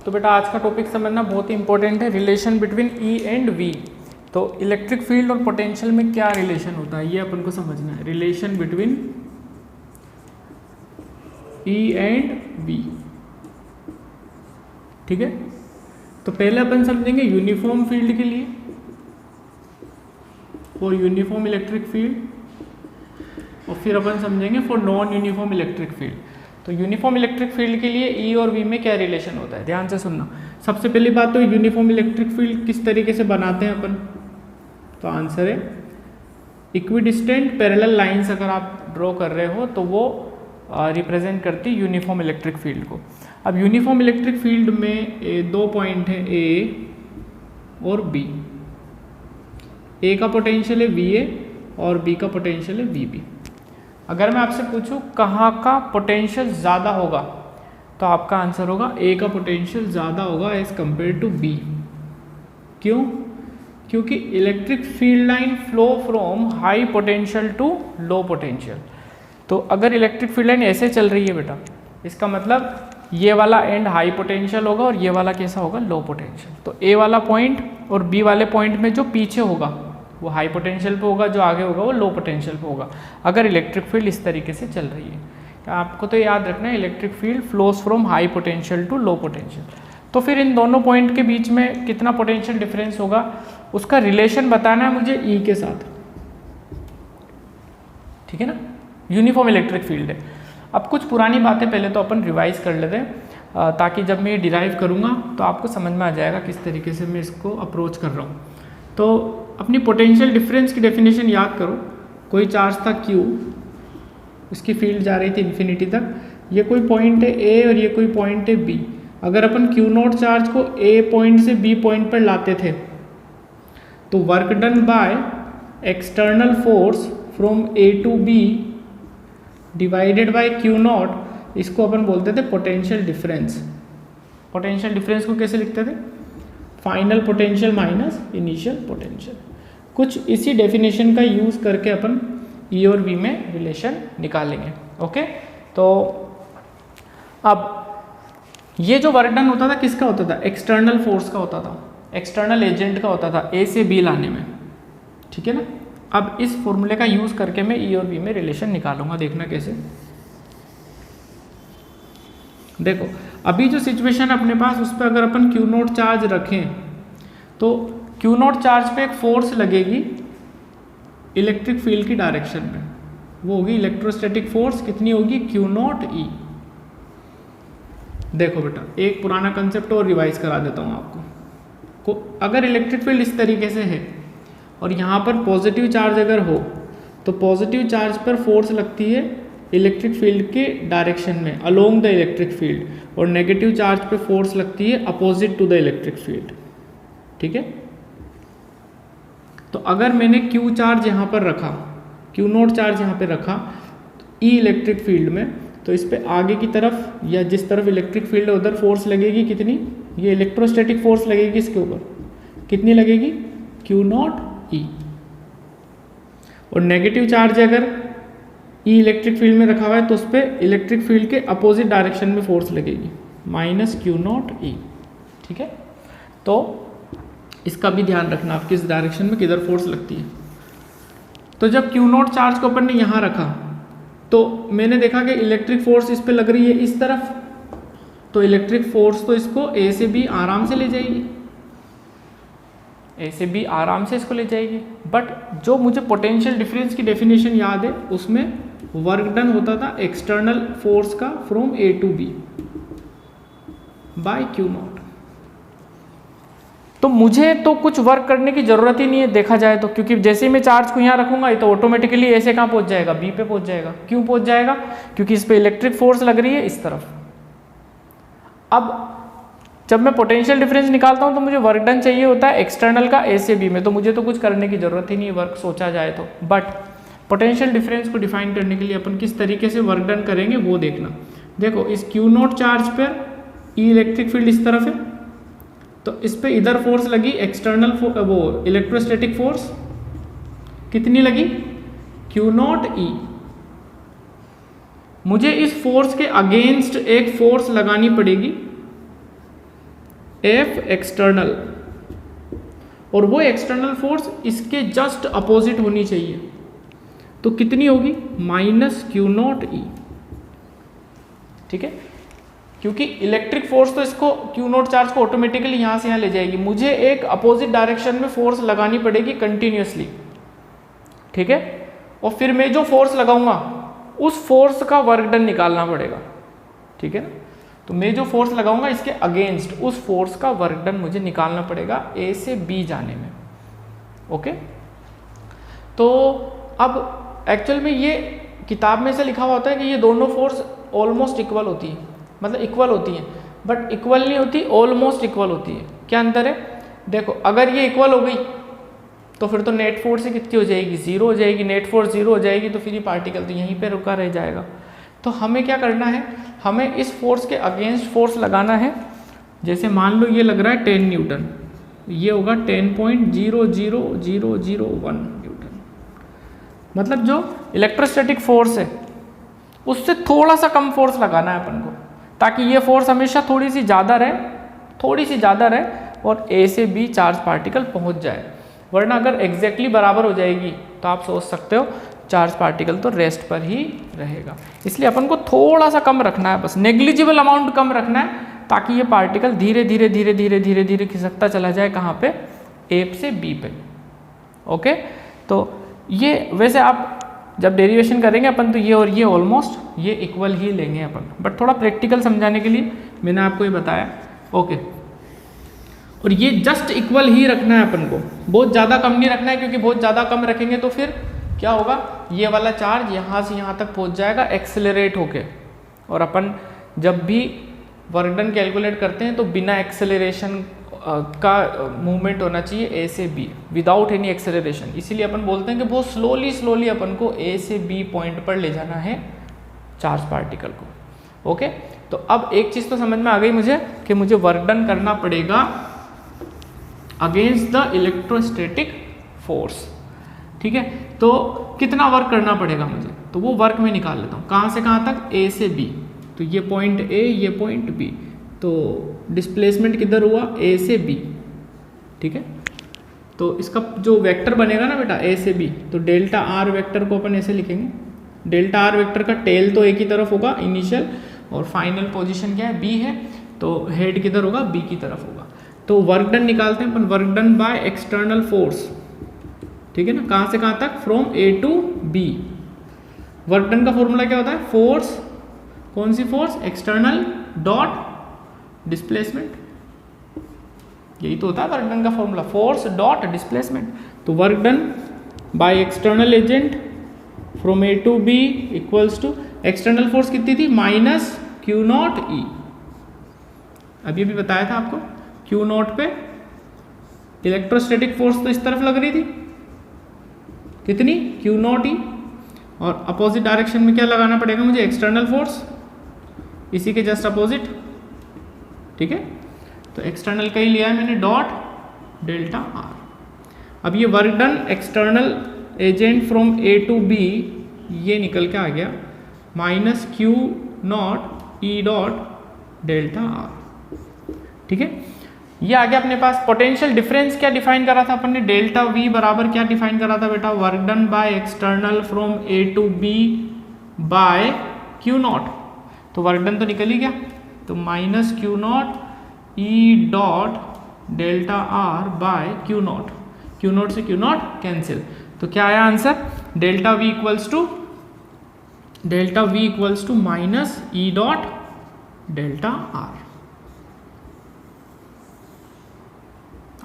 तो बेटा आज का टॉपिक समझना बहुत ही इंपॉर्टेंट है, relation between E and V. तो इलेक्ट्रिक फील्ड और पोटेंशियल में क्या रिलेशन होता है ये अपन को समझना है, relation between E and V. ठीक है, तो पहले अपन समझेंगे यूनिफॉर्म फील्ड के लिए फॉर यूनिफॉर्म इलेक्ट्रिक फील्ड, और फिर अपन समझेंगे for non uniform electric field. तो यूनिफॉर्म इलेक्ट्रिक फील्ड के लिए ई और वी में क्या रिलेशन होता है, ध्यान से सुनना। सबसे पहली बात तो यूनिफॉर्म इलेक्ट्रिक फील्ड किस तरीके से बनाते हैं अपन, तो आंसर है इक्विडिस्टेंट पैरेलल लाइंस अगर आप ड्रॉ कर रहे हो तो वो रिप्रेजेंट करती है यूनिफॉर्म इलेक्ट्रिक फील्ड को। अब यूनिफॉर्म इलेक्ट्रिक फील्ड में दो पॉइंट है ए और बी। ए का पोटेंशियल है वी ए और बी का पोटेंशियल है वी बी। अगर मैं आपसे पूछूं कहाँ का पोटेंशियल ज़्यादा होगा तो आपका आंसर होगा ए का पोटेंशियल ज़्यादा होगा एज कंपेयर टू बी। क्यों? क्योंकि electric field line flow from high potential to low potential. तो अगर इलेक्ट्रिक फील्ड लाइन ऐसे चल रही है बेटा, इसका मतलब ये वाला एंड हाई पोटेंशियल होगा और ये वाला कैसा होगा, लो पोटेंशियल। तो ए वाला पॉइंट और बी वाले पॉइंट में जो पीछे होगा वो हाई पोटेंशियल पे होगा, जो आगे होगा वो लो पोटेंशियल पे होगा, अगर इलेक्ट्रिक फील्ड इस तरीके से चल रही है। तो आपको तो याद रखना है electric field flows from high potential to low potential. तो फिर इन दोनों पॉइंट के बीच में कितना पोटेंशियल डिफरेंस होगा उसका रिलेशन बताना है मुझे ई के साथ। ठीक है ना, यूनिफॉर्म इलेक्ट्रिक फील्ड है। अब कुछ पुरानी बातें पहले तो अपन रिवाइज कर लेते हैं ताकि जब मैं ये डिराइव करूँगा तो आपको समझ में आ जाएगा किस तरीके से मैं इसको अप्रोच कर रहा हूँ। तो अपनी पोटेंशियल डिफरेंस की डेफिनेशन याद करो। कोई चार्ज था Q, उसकी फील्ड जा रही थी इन्फिनिटी तक, ये कोई पॉइंट है A और ये कोई पॉइंट है B। अगर अपन Q0 चार्ज को A पॉइंट से B पॉइंट पर लाते थे तो work done by external force from A to B divided by Q0, इसको अपन बोलते थे पोटेंशियल डिफरेंस। पोटेंशियल डिफरेंस को कैसे लिखते थे, final potential minus initial potential. कुछ इसी डेफिनेशन का यूज़ करके अपन ई और वी में रिलेशन निकालेंगे। ओके, तो अब ये जो वर्क डन होता था किसका होता था, एक्सटर्नल फोर्स का होता था, एक्सटर्नल एजेंट का होता था ए से बी लाने में। ठीक है ना, अब इस फॉर्मूले का यूज़ करके मैं ई और वी में रिलेशन निकालूंगा, देखना कैसे। देखो अभी जो सिचुएशन अपने पास उस पर अगर अपन Q0 चार्ज रखें तो Q0 चार्ज पे एक फोर्स लगेगी इलेक्ट्रिक फील्ड की डायरेक्शन में, वो होगी इलेक्ट्रोस्टैटिक फोर्स। कितनी होगी, Q0 E। देखो बेटा एक पुराना कंसेप्ट और रिवाइज करा देता हूँ आपको। अगर इलेक्ट्रिक फील्ड इस तरीके से है और यहाँ पर पॉजिटिव चार्ज अगर हो तो पॉजिटिव चार्ज पर फोर्स लगती है इलेक्ट्रिक फील्ड के डायरेक्शन में अलोंग द इलेक्ट्रिक फील्ड, और नेगेटिव चार्ज पे फोर्स लगती है opposite to the electric field. ठीक है, तो अगर मैंने Q चार्ज यहाँ पर रखा, Q0 चार्ज यहाँ पे रखा ई इलेक्ट्रिक फील्ड में, तो इस पे आगे की तरफ या जिस तरफ इलेक्ट्रिक फील्ड है उधर फोर्स लगेगी कितनी, ये इलेक्ट्रोस्टैटिक फोर्स लगेगी इसके ऊपर, कितनी लगेगी, Q0 E। और नेगेटिव चार्ज अगर ई इलेक्ट्रिक फील्ड में रखा हुआ है तो उस पर इलेक्ट्रिक फील्ड के अपोजिट डायरेक्शन में फोर्स लगेगी, माइनस Q0 E। ठीक है, तो इसका भी ध्यान रखना आप किस डायरेक्शन में किधर फोर्स लगती है। तो जब Q0 चार्ज को अपन ने यहाँ रखा तो मैंने देखा कि इलेक्ट्रिक फोर्स इस पे लग रही है इस तरफ, तो इलेक्ट्रिक फोर्स तो इसको A से B आराम से ले जाएगी, A से B आराम से इसको ले जाएगी। बट जो मुझे पोटेंशियल डिफरेंस की डेफिनेशन याद है उसमें वर्क डन होता था एक्सटर्नल फोर्स का from A to B by Q0। तो मुझे तो कुछ वर्क करने की जरूरत ही नहीं है देखा जाए तो, क्योंकि जैसे ही मैं चार्ज को यहाँ रखूंगा तो ऑटोमेटिकली ऐसे कहाँ पहुंच जाएगा, B पे पहुंच जाएगा। क्यों पहुंच जाएगा, क्योंकि इस पे इलेक्ट्रिक फोर्स लग रही है इस तरफ। अब जब मैं पोटेंशियल डिफरेंस निकालता हूँ तो मुझे वर्क डन चाहिए होता है एक्सटर्नल का A से B में, तो मुझे तो कुछ करने की जरूरत ही नहीं है वर्क सोचा जाए तो। बट पोटेंशियल डिफरेंस को डिफाइन करने के लिए अपन किस तरीके से वर्क डन करेंगे वो देखना। देखो इस Q0 चार्ज पर ई इलेक्ट्रिक फील्ड इस तरफ है, तो इस पे इधर फोर्स लगी एक्सटर्नल वो इलेक्ट्रोस्टैटिक फोर्स, कितनी लगी, Q0 E। मुझे इस फोर्स के अगेंस्ट एक फोर्स लगानी पड़ेगी F एक्सटर्नल, और वो एक्सटर्नल फोर्स इसके जस्ट अपोजिट होनी चाहिए, तो कितनी होगी? माइनस क्यू नॉट ई। ठीक है, क्योंकि इलेक्ट्रिक फोर्स तो इसको क्यू नॉट चार्ज को ऑटोमेटिकली यहाँ से यहाँ ले जाएगी, मुझे एक अपोजिट डायरेक्शन में फोर्स लगानी पड़ेगी कंटिन्यूसली। ठीक है, और फिर मैं जो फोर्स लगाऊंगा उस फोर्स का वर्क डन निकालना पड़ेगा। ठीक है ना, तो मैं जो फोर्स लगाऊंगा इसके अगेंस्ट उस फोर्स का वर्क डन मुझे निकालना पड़ेगा ए से बी जाने में। ओके, तो अब एक्चुअल में ये किताब में से लिखा हुआ होता है कि ये दोनों फोर्स ऑलमोस्ट इक्वल होती है, मतलब इक्वल होती है, बट इक्वल नहीं होती, ऑलमोस्ट इक्वल होती है। क्या अंतर है? देखो, अगर ये इक्वल हो गई तो फिर तो नेट फोर्स से कितनी हो जाएगी? 0 हो जाएगी। नेट फोर्स 0 हो जाएगी तो फिर ये पार्टिकल तो यहीं पे रुका रह जाएगा। तो हमें क्या करना है? हमें इस फोर्स के अगेंस्ट फोर्स लगाना है। जैसे मान लो ये लग रहा है 10 न्यूटन, ये होगा 10.00001 न्यूटन। मतलब जो इलेक्ट्रोस्टैटिक फोर्स है उससे थोड़ा सा कम फोर्स लगाना है अपन को, ताकि ये फोर्स हमेशा थोड़ी सी ज़्यादा रहे और ए से बी चार्ज पार्टिकल पहुंच जाए। वरना अगर एग्जैक्टली बराबर हो जाएगी तो आप सोच सकते हो चार्ज पार्टिकल तो रेस्ट पर ही रहेगा। इसलिए अपन को थोड़ा सा कम रखना है, बस नेग्लिजिबल अमाउंट कम रखना है, ताकि ये पार्टिकल धीरे धीरे खिसकता चला जाए कहाँ पे? ए से बी पे। ओके, तो ये वैसे आप जब डेरिवेशन करेंगे अपन तो ये और ये ऑलमोस्ट ये इक्वल ही लेंगे अपन, बट थोड़ा प्रैक्टिकल समझाने के लिए मैंने आपको ये बताया। ओके, और ये जस्ट इक्वल ही रखना है अपन को, बहुत ज़्यादा कम नहीं रखना है, क्योंकि बहुत ज़्यादा कम रखेंगे तो फिर क्या होगा? ये वाला चार्ज यहाँ से यहाँ तक पहुँच जाएगा एक्सेलरेट होके, और अपन जब भी वर्क डन कैलकुलेट करते हैं तो बिना एक्सेलरेशन का मूवमेंट होना चाहिए ए से बी, विदाउट एनी एक्सेलरेशन। इसीलिए अपन बोलते हैं कि बहुत स्लोली अपन को ए से बी पॉइंट पर ले जाना है चार्ज पार्टिकल को। ओके, तो अब एक चीज़ तो समझ में आ गई मुझे कि मुझे वर्क डन करना पड़ेगा अगेंस्ट द इलेक्ट्रोस्टैटिक फोर्स। ठीक है, तो कितना वर्क करना पड़ेगा मुझे? तो वो वर्क मैं निकाल लेता हूँ। कहाँ से कहाँ तक? ए से बी। तो ये पॉइंट ए, ये पॉइंट बी, तो डिस्प्लेसमेंट किधर हुआ? ए से बी। ठीक है, तो इसका जो वेक्टर बनेगा ना बेटा ए से बी, तो डेल्टा आर वेक्टर को अपन ऐसे लिखेंगे। डेल्टा आर वेक्टर का टेल तो एक ही तरफ होगा इनिशियल, और फाइनल पोजीशन क्या है? बी है, तो हेड किधर होगा? बी की तरफ होगा। तो वर्क डन निकालते हैं अपन, work done by external force. ठीक है ना, कहाँ से कहाँ तक? From A to B. Work done का फॉर्मूला क्या होता है? फोर्स, कौन सी फोर्स? External dot displacement. यही तो होता है वर्क डन का फॉर्मूला, फोर्स डॉट डिस्प्लेसमेंट। तो work done by external agent from A to B equals to, external force कितनी थी? Minus Q naught E. अभी अभी बताया था आपको, क्यू नॉट पे इलेक्ट्रोस्टैटिक फोर्स तो इस तरफ लग रही थी, कितनी? क्यू नॉट ई। और अपोजिट डायरेक्शन में क्या लगाना पड़ेगा मुझे? एक्सटर्नल फोर्स, इसी के जस्ट अपोजिट। ठीक है, तो एक्सटर्नल का ही लिया है मैंने, डॉट डेल्टा आर। अब ये work done external agent from A to B, ये निकल के आ गया minus Q naught E dot delta R. ठीक है, ये आ गया अपने पास। पोटेंशियल डिफरेंस क्या डिफाइन करा था अपन ने? डेल्टा वी बराबर क्या डिफाइन करा था बेटा? Work done by external from A to B by Q naught. तो वर्क डन तो निकल ही गया, तो minus Q naught E dot delta R by Q naught. Q naught से क्यू नॉट कैंसिल, तो क्या आया answer? Delta V equals to minus E dot delta R.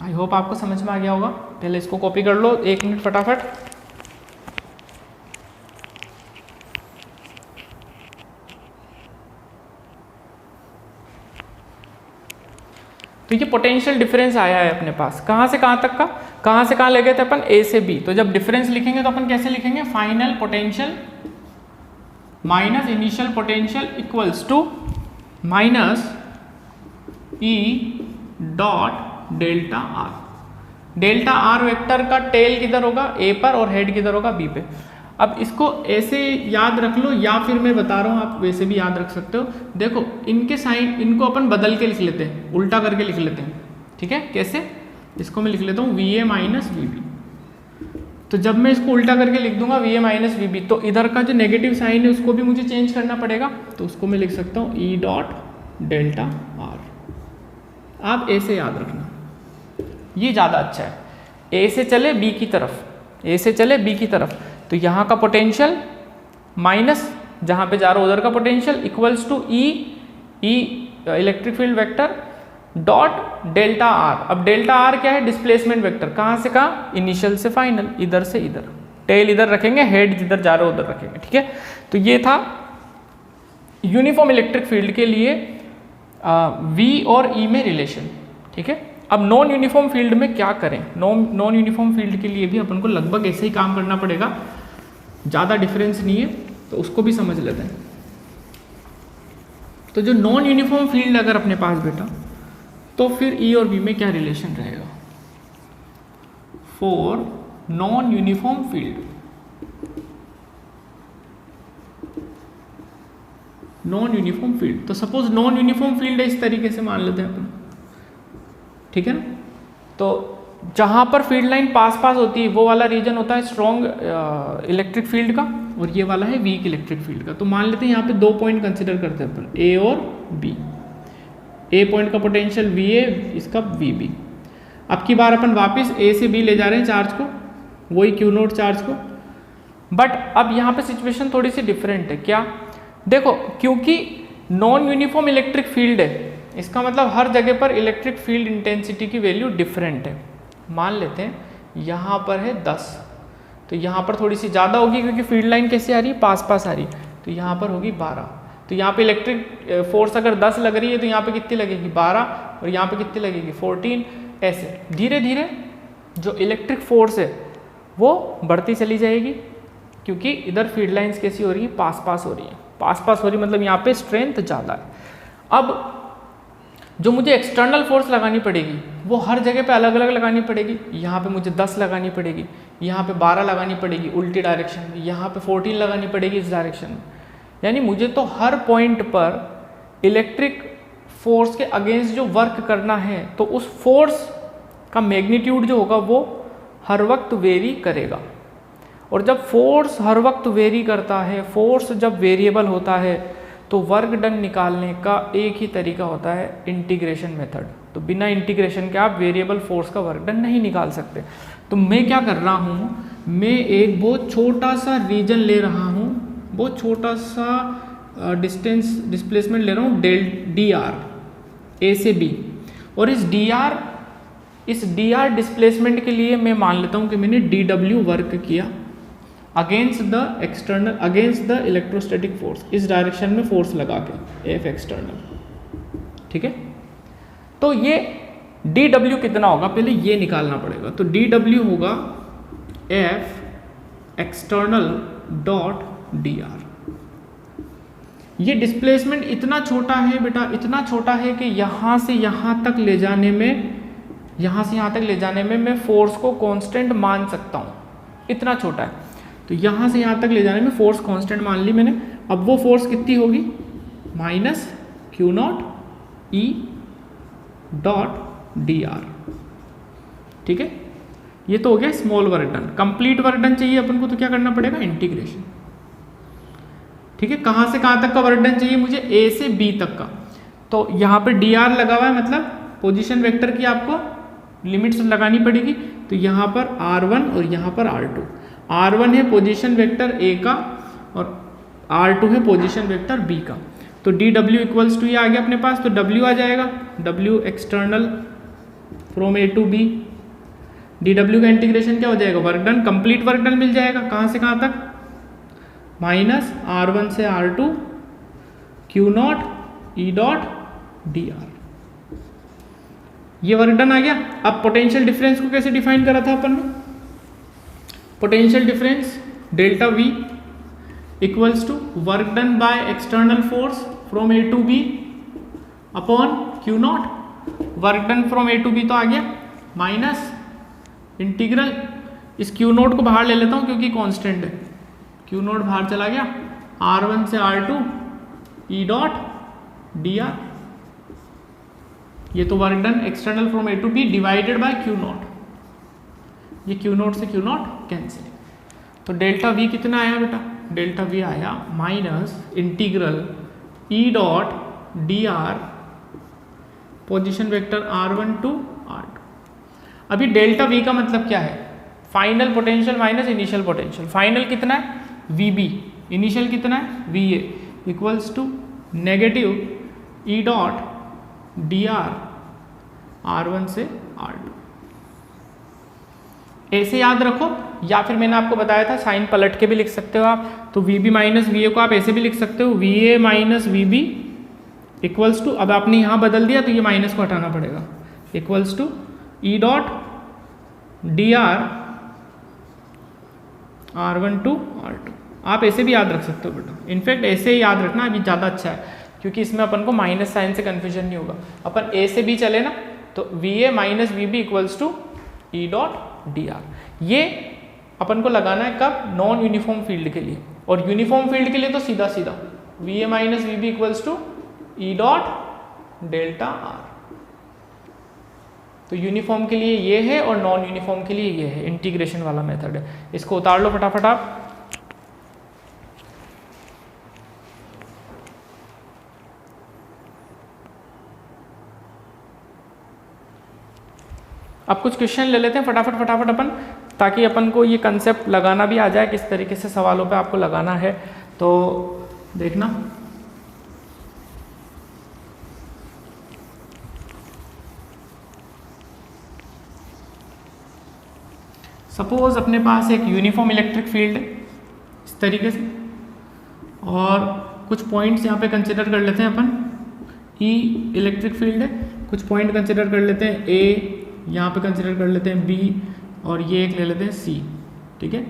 I hope आपको समझ में आ गया होगा। पहले इसको कॉपी कर लो, 1 मिनट फटाफट। तो ये पोटेंशियल डिफरेंस आया है अपने पास, कहाँ से कहाँ तक का? कहाँ से कहाँ ले गए थे अपन? ए से बी। तो जब डिफरेंस लिखेंगे तो अपन कैसे लिखेंगे? Final potential minus initial potential equals to minus E dot delta R. Delta R vector का टेल किधर होगा? ए पर, और हेड किधर होगा? बी पे। अब इसको ऐसे याद रख लो या फिर मैं बता रहा हूँ आप वैसे भी याद रख सकते हो। देखो इनके साइन इनको अपन बदल के लिख लेते हैं, उल्टा करके लिख लेते हैं, ठीक है। कैसे? इसको मैं लिख लेता हूँ VA माइनस VB। तो जब मैं इसको उल्टा करके लिख दूंगा VA माइनस VB, तो इधर का जो नेगेटिव साइन है उसको भी मुझे चेंज करना पड़ेगा, तो उसको मैं लिख सकता हूँ E डॉट डेल्टा R। आप ऐसे याद रखना, ये ज़्यादा अच्छा है। ए से चले बी की तरफ, ए से चले बी की तरफ, तो यहाँ का पोटेंशियल माइनस जहाँ पे जा रहा उधर का potential equals to E electric field vector dot delta R. अब डेल्टा आर क्या है? Displacement vector. कहाँ से कहाँ? इनिशियल से फाइनल, इधर से इधर। टेल इधर रखेंगे, हेड जिधर जा रहा है उधर रखेंगे, ठीक है। तो ये था यूनिफॉर्म इलेक्ट्रिक फील्ड के लिए V और E में रिलेशन, ठीक है। अब नॉन यूनिफॉर्म फील्ड में क्या करें? नॉन यूनिफॉर्म फील्ड के लिए भी अपन को लगभग ऐसे ही काम करना पड़ेगा, ज़्यादा डिफरेंस नहीं है, तो उसको भी समझ लेते हैं। तो जो नॉन यूनिफॉर्म फील्ड अगर अपने पास बेटा, तो फिर E और B में क्या रिलेशन रहेगा? For non uniform field, non uniform field, तो सपोज नॉन यूनिफॉर्म फील्ड है, इस तरीके से मान लेते हैं अपन, ठीक है ना। तो जहाँ पर फील्ड लाइन पास पास होती है वो वाला रीजन होता है स्ट्रॉन्ग इलेक्ट्रिक फील्ड का, और ये वाला है वीक इलेक्ट्रिक फील्ड का। तो मान लेते हैं यहाँ पे 2 पॉइंट कंसिडर करते हैं अपन, A और B। A पॉइंट का पोटेंशियल VA, इसका VB। अब की बार अपन वापस A से B ले जा रहे हैं चार्ज को, वही Q नोट चार्ज को, बट अब यहाँ पे सिचुएशन थोड़ी सी डिफरेंट है। क्या? देखो क्योंकि नॉन यूनिफॉर्म इलेक्ट्रिक फील्ड है, इसका मतलब हर जगह पर इलेक्ट्रिक फील्ड इंटेंसिटी की वैल्यू डिफरेंट है। मान लेते हैं यहाँ पर है 10, तो यहाँ पर थोड़ी सी ज़्यादा होगी क्योंकि फील्ड लाइन कैसे आ रही है? पास पास आ रही है, तो यहाँ पर होगी 12। तो यहाँ पे इलेक्ट्रिक फोर्स अगर 10 लग रही है तो यहाँ पे कितनी लगेगी? 12, और यहाँ पे कितनी लगेगी? 14। ऐसे धीरे धीरे जो इलेक्ट्रिक फोर्स है वो बढ़ती चली जाएगी, क्योंकि इधर फील्ड लाइन्स कैसी हो रही है? पास पास हो रही है। पास पास हो रही मतलब यहाँ पे स्ट्रेंथ ज़्यादा है। अब जो मुझे एक्सटर्नल फोर्स लगानी पड़ेगी वो हर जगह पे अलग अलग लगानी पड़ेगी। यहाँ पे मुझे 10 लगानी पड़ेगी, यहाँ पे 12 लगानी पड़ेगी उल्टी डायरेक्शन में, यहाँ पे 14 लगानी पड़ेगी इस डायरेक्शन में। यानी मुझे तो हर पॉइंट पर इलेक्ट्रिक फोर्स के अगेंस्ट जो वर्क करना है, तो उस फोर्स का मैग्नीट्यूड जो होगा वो हर वक्त वेरी करेगा। और जब फोर्स हर वक्त वेरी करता है, फोर्स जब वेरिएबल होता है, तो वर्क डन निकालने का एक ही तरीका होता है, इंटीग्रेशन मेथड। तो बिना इंटीग्रेशन के आप वेरिएबल फोर्स का वर्क डन नहीं निकाल सकते। तो मैं क्या कर रहा हूँ, मैं एक बहुत छोटा सा रीजन ले रहा हूँ, बहुत छोटा सा डिस्प्लेसमेंट ले रहा हूँ dr, A से B, और इस dr डिस्प्लेसमेंट के लिए मैं मान लेता हूँ कि मैंने dw वर्क किया अगेंस्ट द इलेक्ट्रोस्टैटिक फोर्स, इस डायरेक्शन में फोर्स लगा के F एक्सटर्नल, ठीक है। तो ये dw कितना होगा पहले ये निकालना पड़ेगा। तो dw होगा F एक्सटर्नल डॉट dr। ये डिस्प्लेसमेंट इतना छोटा है बेटा, इतना छोटा है कि यहाँ से यहाँ तक ले जाने में मैं फोर्स को कांस्टेंट मान सकता हूँ, इतना छोटा है। तो यहाँ से यहाँ तक ले जाने में फोर्स कांस्टेंट मान ली मैंने। अब वो फोर्स कितनी होगी? Minus Q not E dot dr, ठीक है। ये तो हो गया small work done. Complete work done चाहिए अपन को तो क्या करना पड़ेगा? इंटीग्रेशन, ठीक है। कहाँ से कहाँ तक का वर्क डन चाहिए मुझे? A से B तक का। तो यहाँ पे dr लगा हुआ है, मतलब पोजीशन वेक्टर की आपको लिमिट्स लगानी पड़ेगी। तो यहाँ पर r1 और यहाँ पर r2। r1 है पोजीशन वेक्टर A का और r2 है पोजीशन वेक्टर B का। तो dw इक्वल्स टू ये आ गया अपने पास, तो w आ जाएगा, w external from A to B। dw का इंटीग्रेशन क्या हो जाएगा? Work done, complete work done मिल जाएगा। कहाँ से कहाँ तक? माइनस r1 से r2 Q not E dot dr। ये वर्क डन आ गया। अब पोटेंशियल डिफरेंस को कैसे डिफाइन करा था अपन ने? Potential difference delta V equals to work done by external force from A to B upon Q naught. Work done from A to B तो आ गया, माइनस इंटीग्रल, इस Q नोट को बाहर ले लेता हूँ क्योंकि कांस्टेंट है, क्यू नॉट बाहर चला गया, R1 से R2 E डॉट dr, ये तो work done external from A to B divided by Q naught, ये क्यू नॉट से क्यू नॉट कैंसिल। तो डेल्टा V कितना आया बेटा, डेल्टा V आया minus integral E dot dr position vector R1 to R2। अभी डेल्टा V का मतलब क्या है, final potential minus initial potential. Final कितना है VB, इनिशियल कितना है VA, equals to negative E dot dr R1 से R2। ऐसे याद रखो, या फिर मैंने आपको बताया था साइन पलट के भी लिख सकते हो आप, तो VB माइनस VA को आप ऐसे भी लिख सकते हो, VA minus VB equals to, अब आपने यहाँ बदल दिया तो ये माइनस को हटाना पड़ेगा, equals to E dot dr R1 to R2। आप ऐसे भी याद रख सकते हो बेटा, इनफैक्ट ऐसे ही याद रखना अभी ज़्यादा अच्छा है, क्योंकि इसमें अपन को माइनस साइन से कन्फ्यूजन नहीं होगा। अपन ए से बी चले ना, तो VA minus VB equals to E dot dr। ये अपन को लगाना है कब, नॉन यूनिफॉर्म फील्ड के लिए, और यूनिफॉर्म फील्ड के लिए तो सीधा सीधा VA minus VB equals to E dot delta R। तो यूनिफॉर्म के लिए ये है और नॉन यूनिफॉर्म के लिए ये है, इंटीग्रेशन वाला मेथड है। इसको उतार लो फटाफट आप। अब कुछ क्वेश्चन ले लेते हैं फटाफट फटाफट अपन, ताकि अपन को ये कंसेप्ट लगाना भी आ जाए, किस तरीके से सवालों पे आपको लगाना है। तो देखना, सपोज अपने पास एक यूनिफॉर्म इलेक्ट्रिक फील्ड है इस तरीके से, और कुछ पॉइंट्स यहाँ पे कंसिडर कर लेते हैं अपन। E इलेक्ट्रिक फील्ड है, कुछ पॉइंट कंसिडर कर लेते हैं, A यहाँ पे कंसिडर कर लेते हैं, B, और ये एक ले लेते हैं C। ठीक है,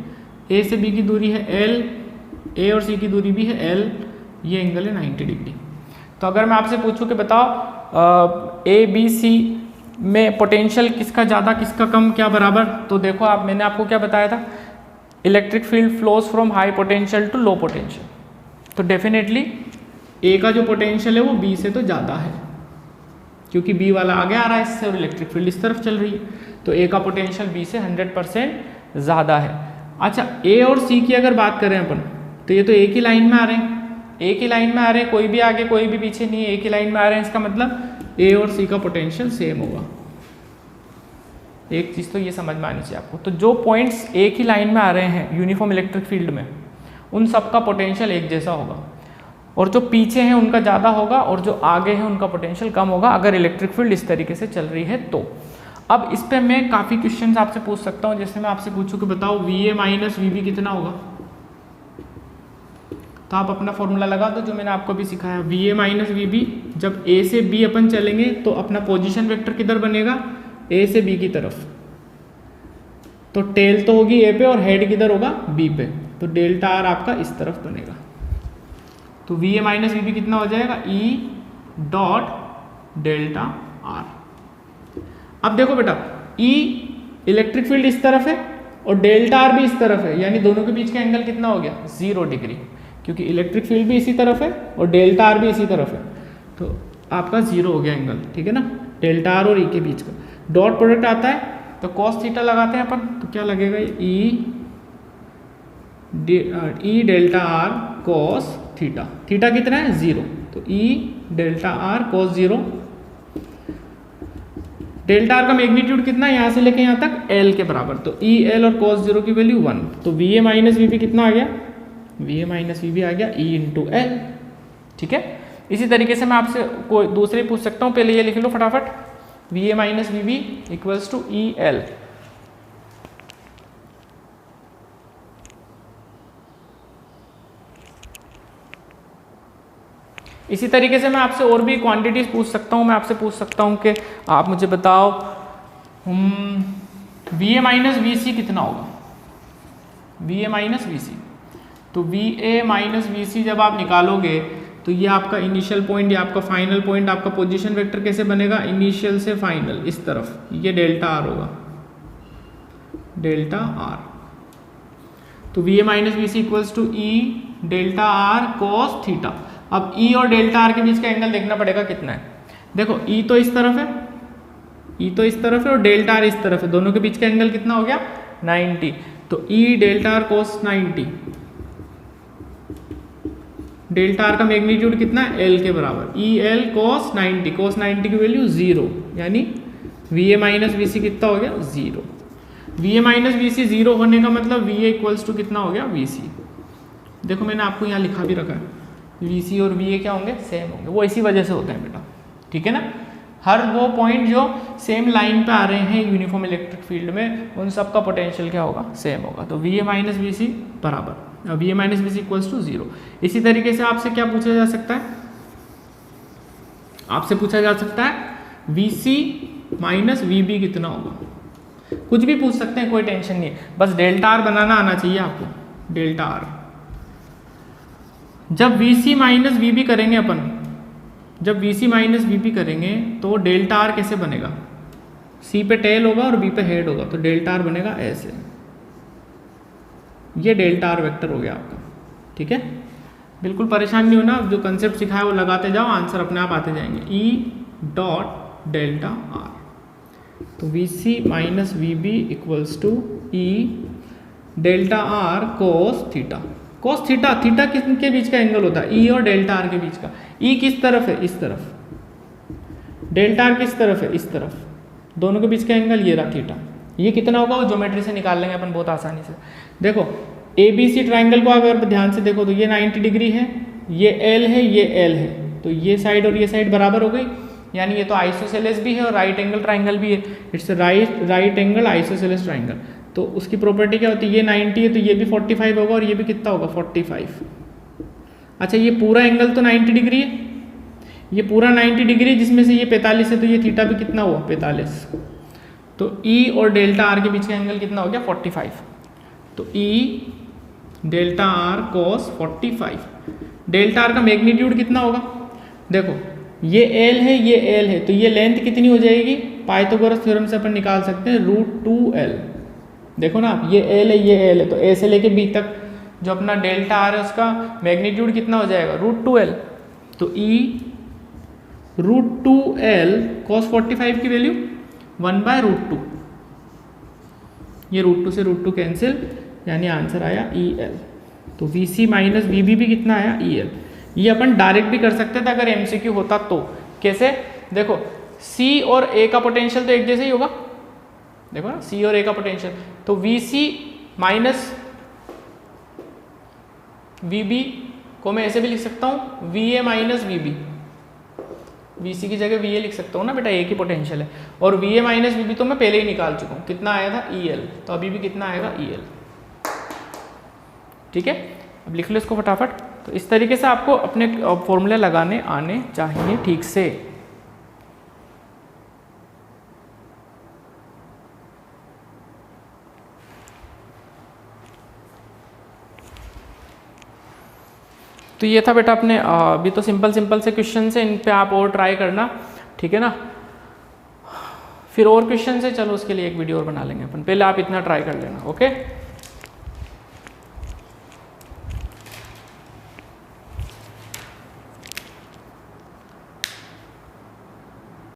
A से B की दूरी है L, A और C की दूरी भी है L, ये एंगल है 90 डिग्री। तो अगर मैं आपसे पूछूं कि बताओ A B C में पोटेंशियल किसका ज़्यादा किसका कम क्या बराबर, तो देखो आप, मैंने आपको क्या बताया था, electric field flows from high potential to low potential. तो डेफिनेटली A का जो पोटेंशियल है वो B से तो ज़्यादा है, क्योंकि B वाला आगे आ रहा है इससे और इलेक्ट्रिक फील्ड इस तरफ चल रही है, तो A का पोटेंशियल B से 100% ज़्यादा है। अच्छा, A और C की अगर बात करें अपन, तो ये तो एक ही लाइन में आ रहे हैं, एक ही लाइन में आ रहे हैं, कोई भी आगे कोई भी पीछे नहीं है, एक ही लाइन में आ रहे हैं। इसका मतलब A और C का पोटेंशियल सेम होगा। एक चीज़ तो ये समझ में आनी चाहिए आपको, तो जो पॉइंट्स एक ही लाइन में आ रहे हैं यूनिफॉर्म इलेक्ट्रिक फील्ड में, उन सब का पोटेंशियल एक जैसा होगा, और जो पीछे हैं उनका ज़्यादा होगा और जो आगे हैं उनका पोटेंशियल कम होगा, अगर इलेक्ट्रिक फील्ड इस तरीके से चल रही है तो। अब इस पर मैं काफ़ी क्वेश्चंस आपसे पूछ सकता हूँ, जैसे मैं आपसे पूछूं कि बताओ VA माइनस VB कितना होगा, तो आप अपना फॉर्मूला लगा दो जो मैंने आपको भी सिखाया। VA माइनस VB, जब A से B अपन चलेंगे तो अपना पोजीशन वेक्टर किधर बनेगा, A से B की तरफ, तो टेल तो होगी A पे और हेड किधर होगा B पे, तो डेल्टा R आपका इस तरफ बनेगा। तो VA माइनस VB कितना हो जाएगा, E डॉट डेल्टा R। अब देखो बेटा, E इलेक्ट्रिक फील्ड इस तरफ है और डेल्टा R भी इस तरफ है, यानी दोनों के बीच का एंगल कितना हो गया, 0 डिग्री, क्योंकि इलेक्ट्रिक फील्ड भी इसी तरफ है और डेल्टा R भी इसी तरफ है, तो आपका 0 हो गया एंगल। ठीक है ना, डेल्टा R और E के बीच का डॉट प्रोडक्ट आता है तो कॉस थीटा लगाते हैं अपन, तो क्या लगेगा, E delta R cos theta, theta कितना है 0, तो E delta R cos 0। Delta R का मैग्नीट्यूड कितना है, यहाँ से लेके यहाँ तक L के बराबर, तो E L और cos 0 की वैल्यू 1, तो VA माइनस VB कितना आ गया, VA माइनस VB आ गया E इंटू L। ठीक है, इसी तरीके से मैं आपसे कोई दूसरे पूछ सकता हूँ, पहले ये लिख लो फटाफट, VA minus VB equals to E L। इसी तरीके से मैं आपसे और भी क्वांटिटीज पूछ सकता हूँ। मैं आपसे पूछ सकता हूँ कि आप मुझे बताओ VA माइनस VC कितना होगा, VA माइनस VC, तो VA माइनस VC जब आप निकालोगे तो ये आपका इनिशियल पॉइंट, ये आपका फाइनल पॉइंट, आपका पोजीशन वेक्टर कैसे बनेगा, इनिशियल से फाइनल इस तरफ, ये डेल्टा R होगा, डेल्टा R। तो V A minus V C equals to E delta R cos theta. अब ई और डेल्टा आर के बीच का एंगल देखना पड़ेगा कितना है। देखो ई तो इस तरफ है, ई तो इस तरफ है और डेल्टा आर इस तरफ है, दोनों के बीच का एंगल कितना हो गया 90। तो ई delta R cos 90, delta R का मैग्नीट्यूड कितना है एल के बराबर, ई एल कॉस 90, कॉस 90 की वैल्यू 0, यानी वी ए माइनस वी सी कितना हो गया 0। वी ए माइनस वी सी 0 होने का मतलब वी ए इक्वल्स टू कितना हो गया वी सी। देखो मैंने आपको यहाँ लिखा भी रखा है वी सी और वी ए क्या होंगे सेम होंगे, वो इसी वजह से होता है बेटा, ठीक है ना। हर वो पॉइंट जो सेम लाइन पे आ रहे हैं यूनिफॉर्म इलेक्ट्रिक फील्ड में, उन सब का पोटेंशियल क्या होगा सेम होगा। तो V A minus V C बराबर V A minus V C equals to 0। इसी तरीके से आपसे क्या पूछा जा सकता है, आपसे पूछा जा सकता है V C minus V B कितना होगा, कुछ भी पूछ सकते हैं, कोई टेंशन नहीं है, बस डेल्टा आर बनाना आना चाहिए आपको। डेल्टा आर जब V C minus V B करेंगे अपन, जब V C minus V B करेंगे तो डेल्टा आर कैसे बनेगा, सी पे टेल होगा और बी पे हेड होगा, तो डेल्टा आर बनेगा ऐसे, ये डेल्टा आर वेक्टर हो गया आपका, ठीक है। बिल्कुल परेशान नहीं होना, जो कंसेप्ट सिखाया वो लगाते जाओ, आंसर अपने आप आते जाएंगे। ई डॉट डेल्टा आर, तो V C minus V B equals to E delta R cos theta. Cos theta, theta किसके बीच का एंगल होता है, ई और डेल्टा आर के बीच का। ई किस तरफ है, इस तरफ, डेल्टा आर किस तरफ है, इस तरफ, दोनों के बीच का एंगल ये रहा थीटा। ये कितना होगा वो ज्योमेट्री से निकाल लेंगे अपन बहुत आसानी से। देखो ए बी सी ट्राइंगल को अगर ध्यान से देखो तो ये 90 डिग्री है, ये एल है, ये एल है, तो ये साइड और ये साइड बराबर हो गई, यानी ये तो आइसोसेलेस भी है और राइट एंगल ट्राइंगल भी है, it's right angle isosceles triangle. तो उसकी प्रॉपर्टी क्या होती है, ये 90 है तो ये भी 45 होगा और ये भी कितना होगा 45। अच्छा ये पूरा एंगल तो 90 डिग्री है, ये पूरा 90 डिग्री जिसमें से ये 45 है, तो ये थीटा भी कितना हुआ 45। तो E और डेल्टा आर के बीच का एंगल कितना हो गया 45। तो E delta R cos 45, delta R का मैग्नीट्यूड कितना होगा, देखो ये L है, ये L है, तो ये लेंथ कितनी हो जाएगी, पाइथागोरस थ्योरम से अपन निकाल सकते हैं √2L। देखो ना आप, ये L है, ये L है, तो A से लेके B तक जो अपना डेल्टा आर है उसका मैग्नीट्यूड कितना हो जाएगा √2L। तो E √2L cos 45 की वैल्यू 1/√2, ये √2 से √2 कैंसिल, यानी आंसर आया EL। तो VC माइनस VB भी कितना आया EL। ये अपन डायरेक्ट भी कर सकते थे अगर MCQ होता तो। कैसे, देखो C और A का पोटेंशियल तो एक जैसे ही होगा, देखो ना C और A का पोटेंशियल, तो VC माइनस VB को मैं ऐसे भी लिख सकता हूँ VA माइनस VB, VC की जगह VA लिख सकता हूँ ना बेटा, एक ही पोटेंशियल है, और VA माइनस VB तो मैं पहले ही निकाल चुका हूँ, कितना आया था EL, तो अभी भी कितना आएगा EL, ठीक है। अब लिख लो इसको फटाफट। तो इस तरीके से आपको अपने फॉर्मूले लगाने आने चाहिए ठीक से। तो ये था बेटा अपने अभी तो सिंपल से क्वेश्चन से, इन पे आप और ट्राई करना, ठीक है ना। फिर और क्वेश्चन से चलो उसके लिए एक वीडियो और बना लेंगे अपन, पहले आप इतना ट्राई कर लेना, ओके।